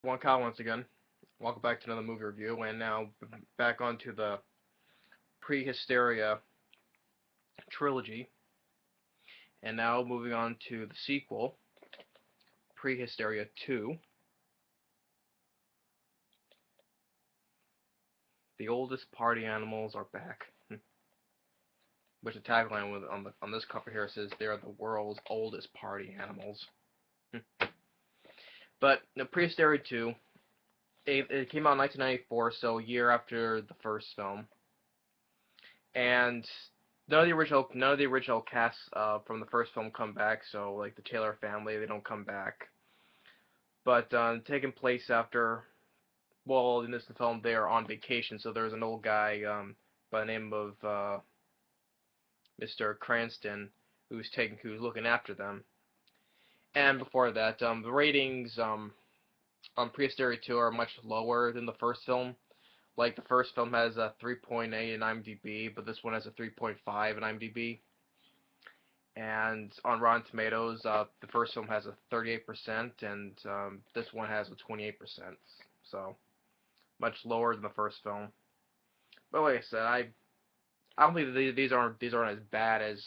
One Kyle once again. Welcome back to another movie review, and now back onto the Prehysteria trilogy, and now moving on to the sequel, Prehysteria 2. The oldest party animals are back. Which the tagline on this cover here says they are the world's oldest party animals. But the Prehysteria 2, it came out in 1994, so a year after the first film, and none of the original casts from the first film come back. So like the Taylor family, they don't come back. But taking place after, well, in this film they are on vacation. So there's an old guy by the name of Mr. Cranston who's looking after them. And before that, the ratings on Prehysteria 2 are much lower than the first film. Like the first film has a 3.8 in IMDb, but this one has a 3.5 in IMDb. And on Rotten Tomatoes, the first film has a 38%, and this one has a 28%. So much lower than the first film. But like I said, I don't think these aren't as bad as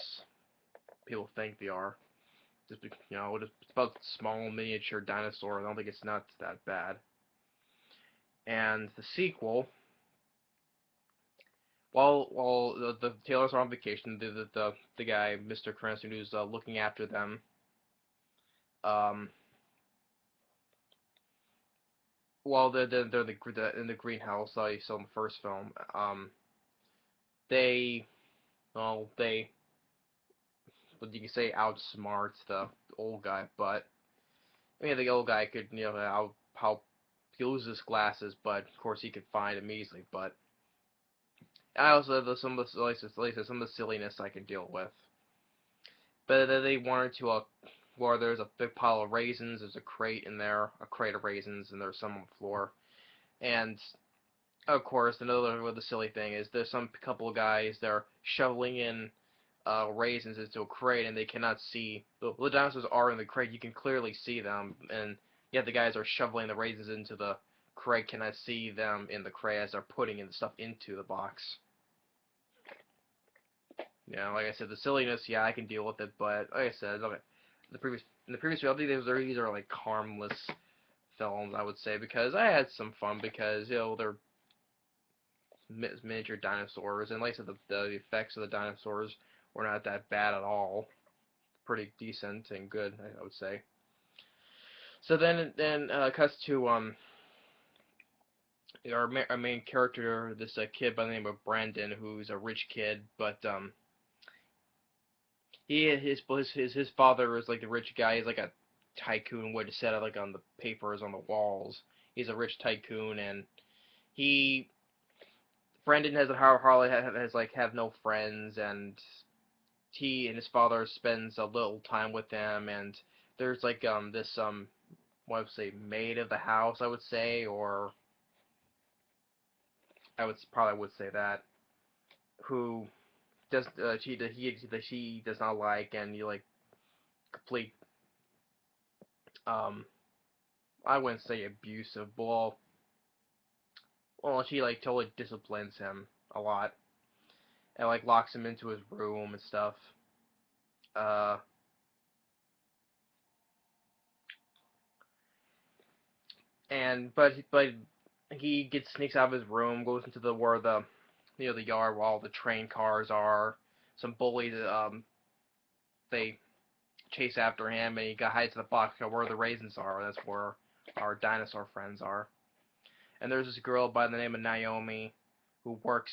people think they are. It's about small miniature dinosaurs. I don't think it's not that bad. And the sequel, while the Taylors are on vacation, the guy, Mr. Cranston, who's looking after them, um, while they're in the greenhouse, you saw in the first film, they, they, what you can say, outsmart the old guy, but I mean, the old guy could, how he loses his glasses, but of course he could find them easily. But I also have some of the some of the silliness I can deal with. But they wanted to, where there's a big pile of raisins, there's a crate in there, a crate of raisins, and there's some on the floor. And of course, another the silly thing is there's some couple of guys they're shoveling in raisins into a crate, and they cannot see the dinosaurs are in the crate. You can clearly see them, and yet the guys are shoveling the raisins into the crate cannot see them in the crate as they're putting in the stuff into the box. Like I said, the silliness, yeah, I can deal with it, but like I said, okay, in the previous film, these are like harmless films, I would say, because I had some fun because they're miniature dinosaurs, and like I said, the effects of the dinosaurs were not that bad at all, pretty decent and good, I would say. So then cuts to our main character, this kid by the name of Brandon, who's a rich kid, but his father is like the rich guy. He's like a tycoon, what it said like on the papers on the walls. He's a rich tycoon, and he Brandon has a hardly has like have no friends, and he and his father spends a little time with them, and there's like this what I would say maid of the house, I would say, or I would say that, who does she does not like, and you like complete um I wouldn't say abusive, but well, she like totally disciplines him a lot and like locks him into his room and stuff. Uh, and but he gets sneaks out of his room, goes into the where the the yard where all the train cars are. Some bullies they chase after him, and he hides in the box where the raisins are. That's where our dinosaur friends are. And there's this girl by the name of Naomi who works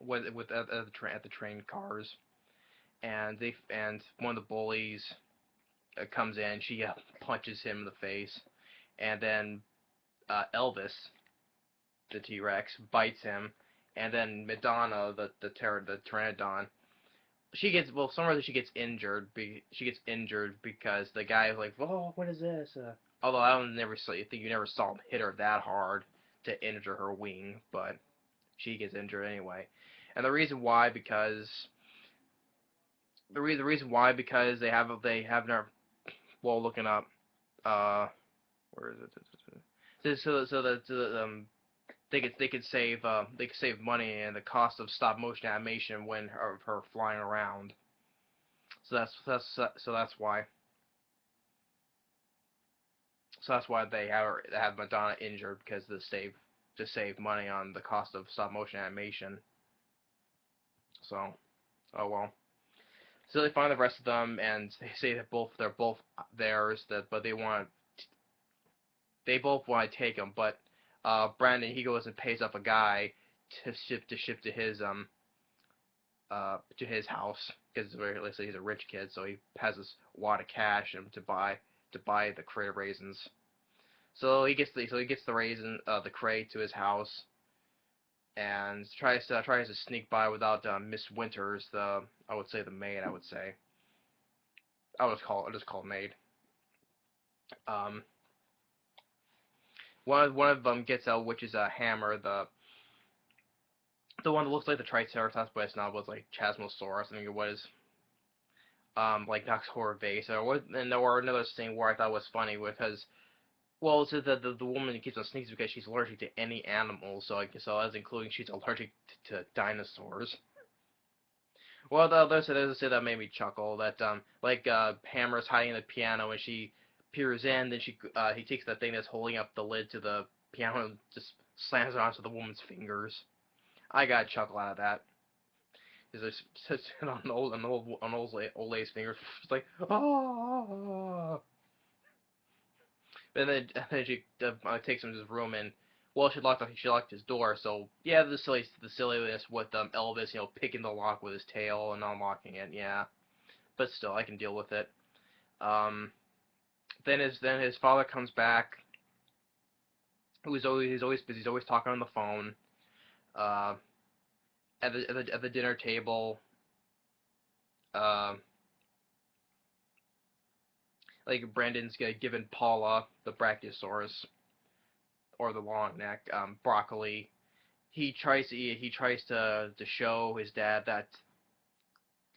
with at the train cars, and one of the bullies comes in. She punches him in the face, and then Elvis, the T-Rex, bites him, and then Madonna, the Pteranodon, for some reason she gets injured. She gets injured because the guy is like, "Oh, what is this?" Although I think you never saw him hit her that hard to injure her wing, but she gets injured anyway. And the reason why because they have their, well, looking up. Where is it? So that they could save money and the cost of stop motion animation when her flying around. So that's why. So that's why they have Madonna injured because to save money on the cost of stop motion animation. So, oh well. So they find the rest of them and they say that they're both theirs. But they both want to take them. But Brandon, he goes and pays up a guy to ship to his house because let's say he's a rich kid, so he has this wad of cash and to buy the crate of raisins. So he gets the the crate to his house and tries to sneak by without Miss Winters, I would say the maid. I would say I'll just call maid. Um, one of them gets out, which is a hammer, the one that looks like the Triceratops, but it's not. Was like Chasmosaurus, I think it was. Like knocks horror vase, or another thing where I thought was funny because well, so the woman keeps on sneaks because she's allergic to any animal, so as including she's allergic to dinosaurs. Well, there's a say that made me chuckle. That Hammer's hiding in the piano and she peers in. Then he takes the thing that's holding up the lid to the piano and just slams it onto the woman's fingers. I got a chuckle out of that. Is just on old lady's fingers, she's like oh. And then she takes him to his room and well she locked his door. So yeah, the silliness with Elvis picking the lock with his tail and unlocking it. Yeah, but still I can deal with it. Um, then his father comes back, he's always busy. He's always talking on the phone. Uh, at the dinner table. Uh, like Brandon's given Paula the Brachiosaurus or the long neck broccoli. He tries to show his dad that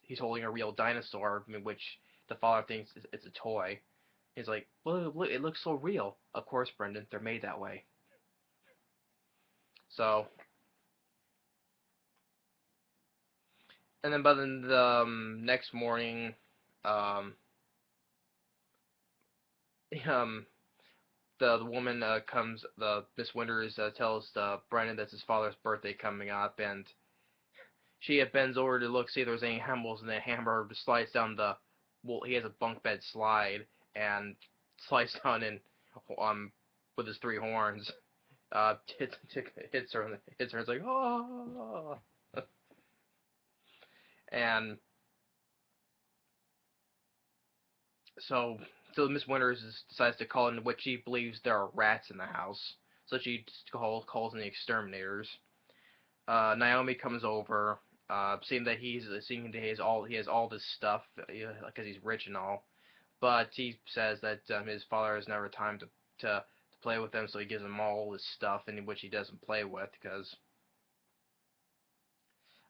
he's holding a real dinosaur, which the father thinks it's a toy. He's like, well, it looks so real. Of course, Brendan, they're made that way. So, and then by the next morning, um, um, the woman the Miss Winters tells Brendan that's his father's birthday coming up, and she bends over to look see if there's any animals, and the hammer slides down he has a bunk bed slide and slides down and um with his three horns hits her and hits her. It's like oh, and so Miss Winters decides to call in what she believes there are rats in the house. So she just calls in the exterminators. Naomi comes over, seeing that he has all this stuff because he's rich and all. But he says that his father has never time to play with them, so he gives him all this stuff in which he doesn't play with because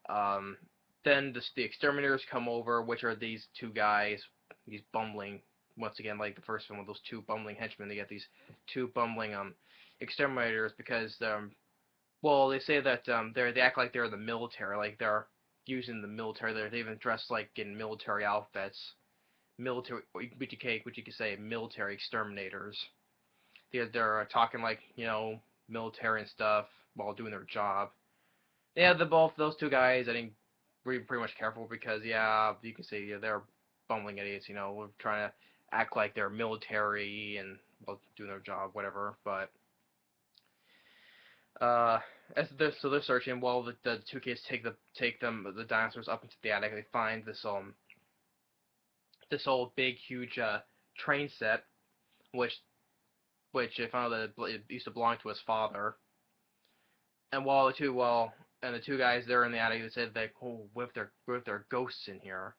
um, then the exterminators come over, which are these two guys, these bumbling once again like the first one with those two bumbling henchmen. They get these two bumbling exterminators because well, they say that they act like they're the military, like they're using the military. They're even dressed like in military outfits, military, what you could say, military exterminators. They're talking like military and stuff while doing their job. Yeah, the both those two guys, I think, were pretty much careful because yeah, you can see they're bumbling idiots. We're trying to act like they're military and well doing their job, whatever, but. Uh, they're searching, while the two kids the dinosaurs up into the attic. They find this old big huge train set, which they found that it used to belong to his father. And the two guys there in the attic, they said that what if there are ghosts in here?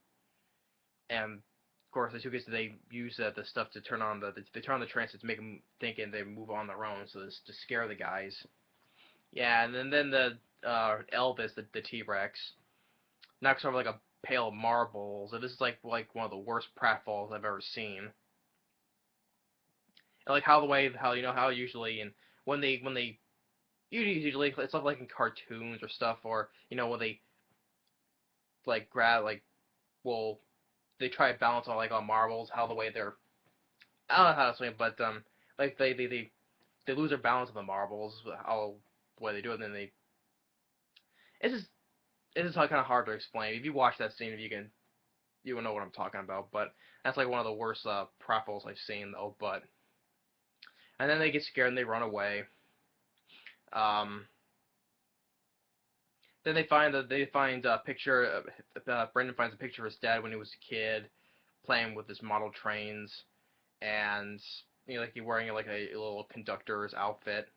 And of course the two kids they use the stuff to turn on the train set to make them think and they move on their own, so this to scare the guys. Yeah, and then the Elvis, the T-Rex, knocks over like a pail of marbles. And this is like one of the worst pratfalls I've ever seen. And like how the way how you know how usually and when they usually it's like in cartoons or stuff or when they like grab like well they try to balance on like on marbles how the way they're I don't know how to explain it, but like they lose their balance on the marbles how the way they do it and then they it's just it's just kind of hard to explain. If you watch that scene, if you will know what I'm talking about. But that's like one of the worst pratfalls I've seen though. But and then they get scared and they run away. Um, then they find a picture. Brendan finds a picture of his dad when he was a kid, playing with his model trains, and like he's wearing like a little conductor's outfit.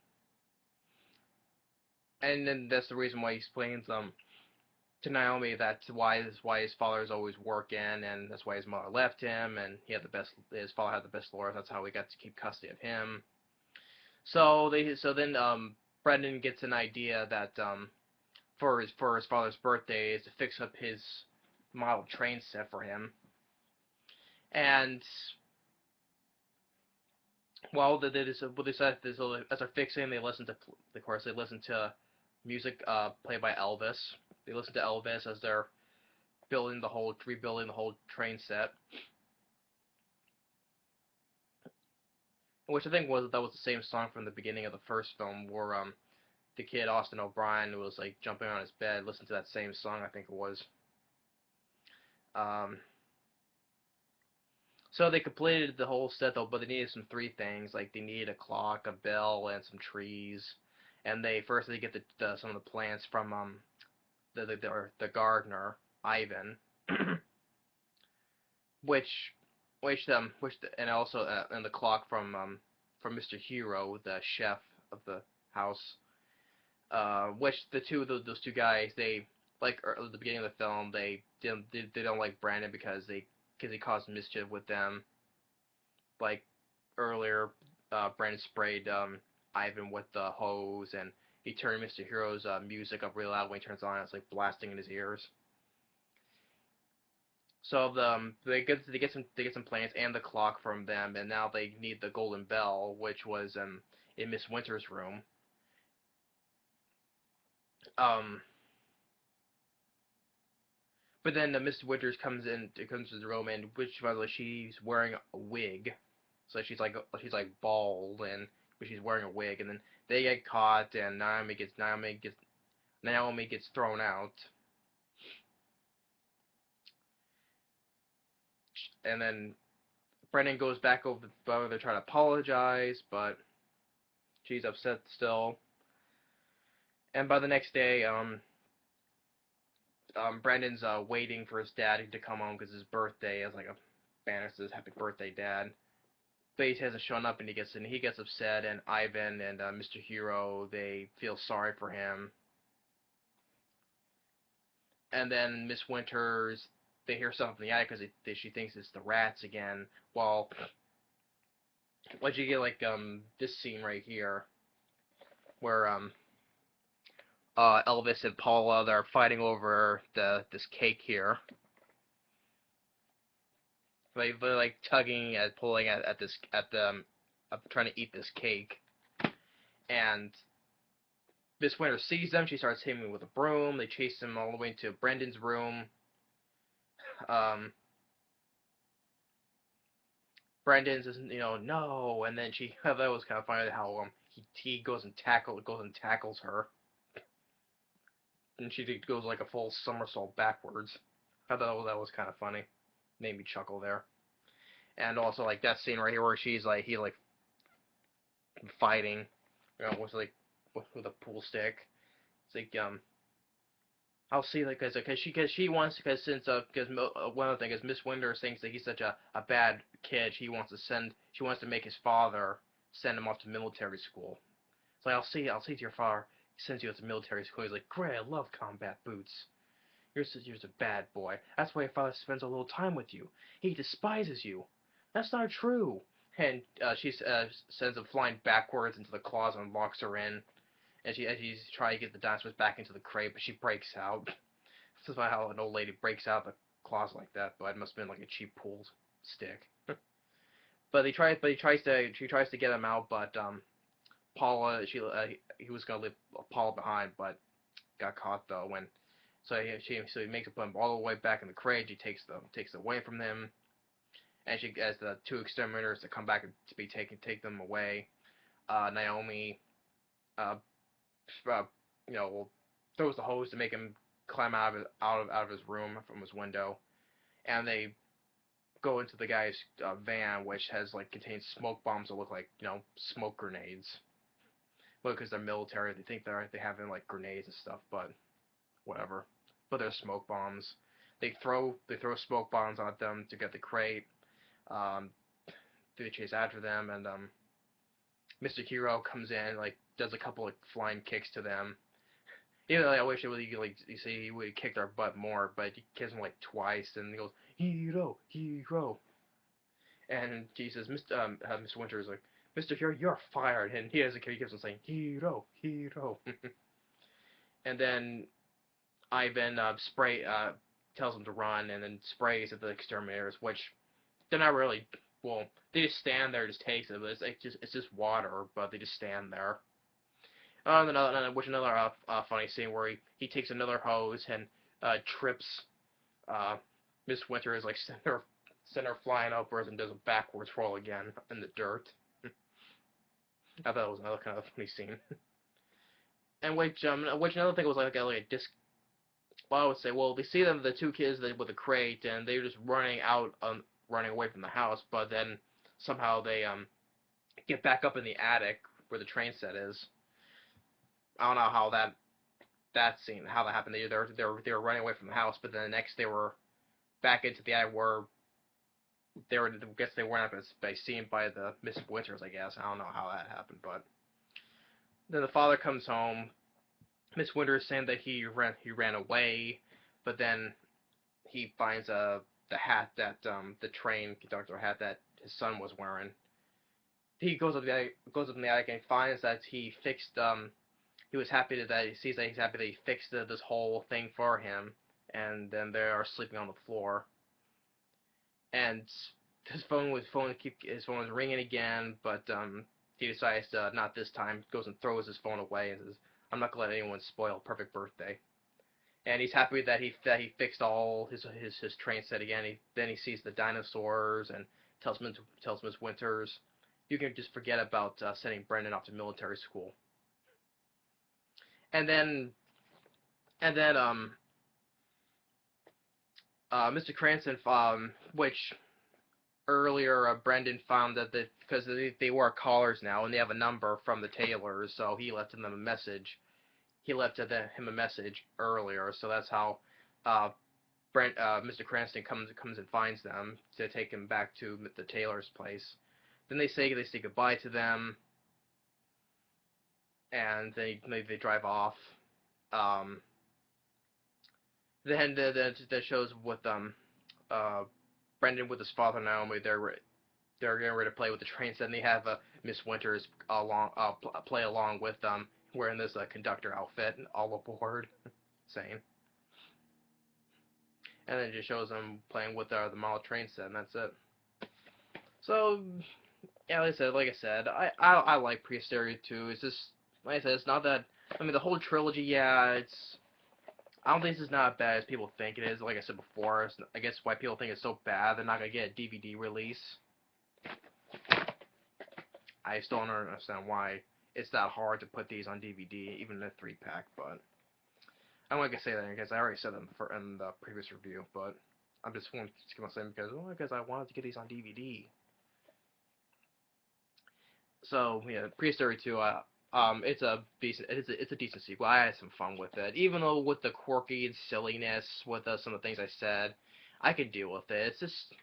And then that's the reason why he explains to Naomi that's why his father is always working, and that's why his mother left him, and his father had the best lawyers. That's how he got to keep custody of him. So then Brendan gets an idea that for his father's birthday is to fix up his model train set for him, and while they decide as they're fixing, they listen to of course they listen to music played by Elvis. They listen to Elvis as they're rebuilding the whole train set, which I think was the same song from the beginning of the first film, where the kid Austin O'Brien was like jumping on his bed, listening to that same song. I think it was. Um, so they completed the whole set though, but they needed some three things, like they needed a clock, a bell, and some trees. And they get some of the plants from the gardener Ivan, which and also and the clock from Mr. Hero, the chef of the house. Which those two guys they like at the beginning of the film they don't like Brandon because he caused mischief with them. Like earlier, Brandon sprayed Ivan with the hose and he turned Mr. Hero's music up real loud when he turns on. It's like blasting in his ears. So they get some plants and the clock from them, and now they need the golden bell, which was in Miss Winter's room. Um, but then Miss Winters comes to the room, and which by the way she's wearing a wig, so she's like bald and but she's wearing a wig, and then they get caught, and Naomi gets thrown out, and then Brendan goes back over they're trying to apologize, but she's upset still. And by the next day, Brendan's waiting for his dad to come home because his birthday is like a banner says "Happy Birthday, Dad." But he hasn't shown up, and he gets upset. And Ivan and Mr. Hero they feel sorry for him. And then Miss Winters they hear something in the attic because she thinks it's the rats again. Well, what you get like this scene right here where Elvis and Paula they're fighting over this cake here. They're like tugging at pulling at this at the trying to eat this cake, and Miss Winter sees them. She starts hitting him with a broom. They chase him all the way into Brendan's room. Um, Brendan says, no, and then that was kind of funny how he goes and tackles her, and she goes like a full somersault backwards. I thought that was kind of funny, made me chuckle there. And also like that scene right here where he like fighting, with like with a pool stick. It's like I'll see like because she wants because since because one of the things is Miss Winder thinks that he's such a bad kid. She wants to make his father send him off to military school. So I'll see to your father. He sends you to military school. He's like, great, I love combat boots. You're a bad boy. That's why your father spends a little time with you. He despises you. That's not true. And she sends him flying backwards into the closet and locks her in. And she's trying to get the dinosaurs back into the crate, but she breaks out. This is not how an old lady breaks out of the closet like that, but it must have been like a cheap pool stick. she tries to get him out, but Paula, he was gonna leave Paula behind, but got caught though. When so he makes it put him all the way back in the crate. She takes it away from them, and she as the two exterminators to come back and to be take them away. Naomi, uh, uh, throws the hose to make him climb out of his room from his window, and they go into the guy's van, which has like contains smoke bombs that look like smoke grenades. Well, because they're military, they think they have like grenades and stuff, but whatever. But they're smoke bombs. They throw smoke bombs at them to get the crate. Um, they chase after them, and Mr. Hero comes in, like does a couple of flying kicks to them. Even though I wish it would like you see he would have kicked our butt more, but he kicks him like twice, and he goes Hero, Hero, and he says Mr. Winter is like Mr. Hero, you're fired, and he keeps on saying Hero, Hero, and then Ivan tells him to run, and then sprays at the exterminators, which they're not really. Well, they just stand there, just takes it. But it's just water, but they just stand there. Another funny scene where he takes another hose and trips uh, Miss Winter is like send her flying upwards and does a backwards roll again in the dirt. I thought it was another kind of funny scene. And which another thing was like a disc. Well, I would say, well, they see them, the two kids with a crate, and they're just running away from the house. But then somehow they get back up in the attic where the train set is. I don't know how how that happened. They were running away from the house, but then the next they were back into the attic where I guess they weren't seen by the Miss Winters. I guess I don't know how that happened, but then the father comes home. Miss Winters saying that he ran away, but then he finds the hat that the train conductor hat that his son was wearing. He goes up in the attic and finds that he fixed he was happy that he sees that he's happy that he fixed this whole thing for him, and then they are sleeping on the floor. And his phone was ringing again, but he decides to not this time. Goes and throws his phone away and says, "I'm not gonna let anyone spoil Perfect Birthday." And he's happy that he fixed all his train set again. Then he sees the dinosaurs and tells Miss Winters, "You can just forget about sending Brendan off to military school." And then and then Mr. Cranston, which earlier Brendan found that because they wear collars now and they have a number from the tailors, so he left them a message. He left him a message earlier, so that's how Mr. Cranston comes and finds them to take him back to the tailor's place. Then they say goodbye to them, and they drive off. Um, then the shows with Brendan with his father Naomi. They're getting ready to play with the trains. Then they have Miss Winters play along with them, wearing this conductor outfit, all aboard, saying. And then it just shows them playing with the model train set, and that's it. So yeah, like I said, I like Prehysteria too. It's just like I said, it's not that. I mean, the whole trilogy, yeah, it's. I don't think this is not as bad as people think it is. Like I said before, I guess why people think it's so bad, they're not gonna get a DVD release. I still don't understand why it's that hard to put these on DVD, even in a 3-pack. But I'm not gonna say that because I already said them in the previous review. But I'm just gonna say because I wanted to get these on DVD. So yeah, Prehysteria 2. It's a decent sequel. I had some fun with it, even though with the quirky and silliness with some of the things I said, I could deal with it. It's just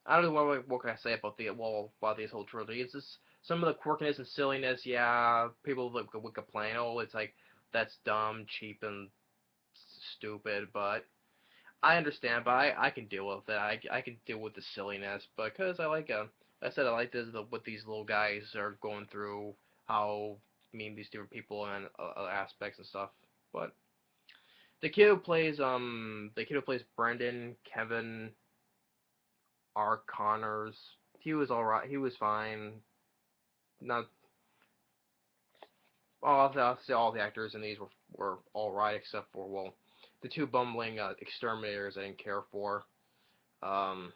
I don't know what can I say about about this whole trilogy. It's just some of the quirkiness and silliness. Yeah, people would complain. Oh, it's like that's dumb, cheap, and stupid. But I understand. But I can deal with it. I can deal with the silliness because I said I like what these little guys are going through. How mean these different people and other aspects and stuff. But the kid who plays Brendan, Kevin R. Connors, he was alright. He was fine. Not I'll say all the actors in these were alright except for, well, the two bumbling exterminators I didn't care for. Um,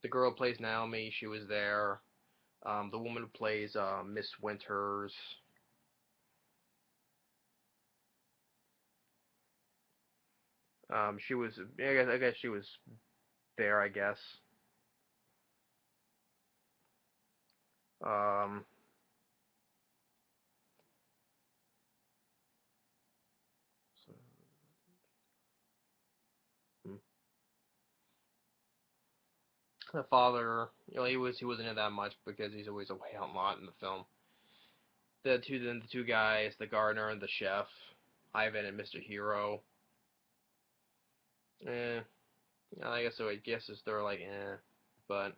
the girl who plays Naomi, she was there. The woman who plays Miss Winters. She was. I guess she was there. I guess. Um, so, hmm. The father, he wasn't in that much because he's always away a lot in the film. The two guys, the gardener and the chef, Ivan and Mr. Hero. Eh, I guess so. I guess it's they're like but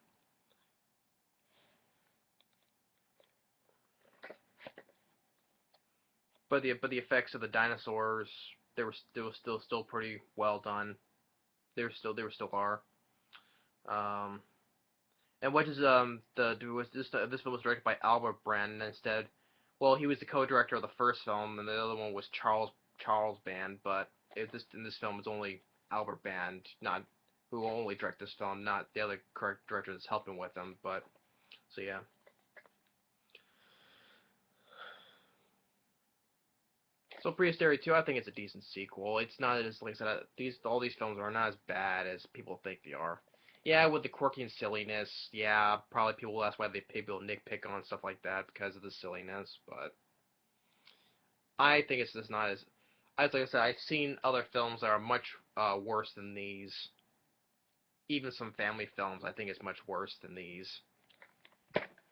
the effects of the dinosaurs, they were still pretty well done. They were still are. Um, and what is was this film was directed by Albert Brand instead. Well, he was the co-director of the first film, and the other one was Charles Band. But in this film, it's only Albert Band, not who will only direct this film, not the other correct director that's helping with him. But so yeah. So Prehysteria 2, I think it's a decent sequel. It's not as, like I said, all these films are not as bad as people think they are. Yeah, with the quirky and silliness, yeah, probably that's why people nitpick on stuff like that because of the silliness. But I think it's just not as like I said, I've seen other films that are much worse than these. Even some family films, I think it's much worse than these.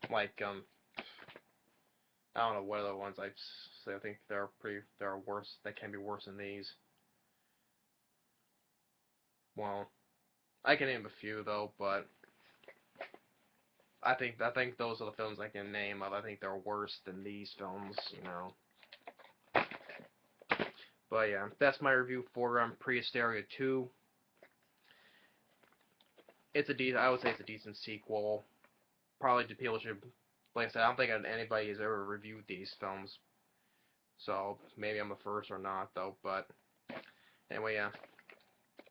Like I don't know what other ones I say. I think they're worse. They can be worse than these. Well, I can name a few though, but I think those are the films I can name of. I think they're worse than these films, you know. But yeah, that's my review for Prehysteria 2. I would say it's a decent sequel. Probably the people should, like I said, I don't think anybody has ever reviewed these films, so maybe I'm the first or not though. But anyway, yeah.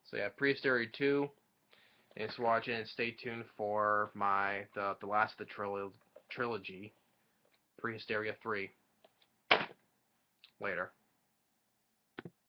So yeah, Prehysteria 2. Thanks for watching, and stay tuned for the last of the trilogy, Prehysteria 3. Later.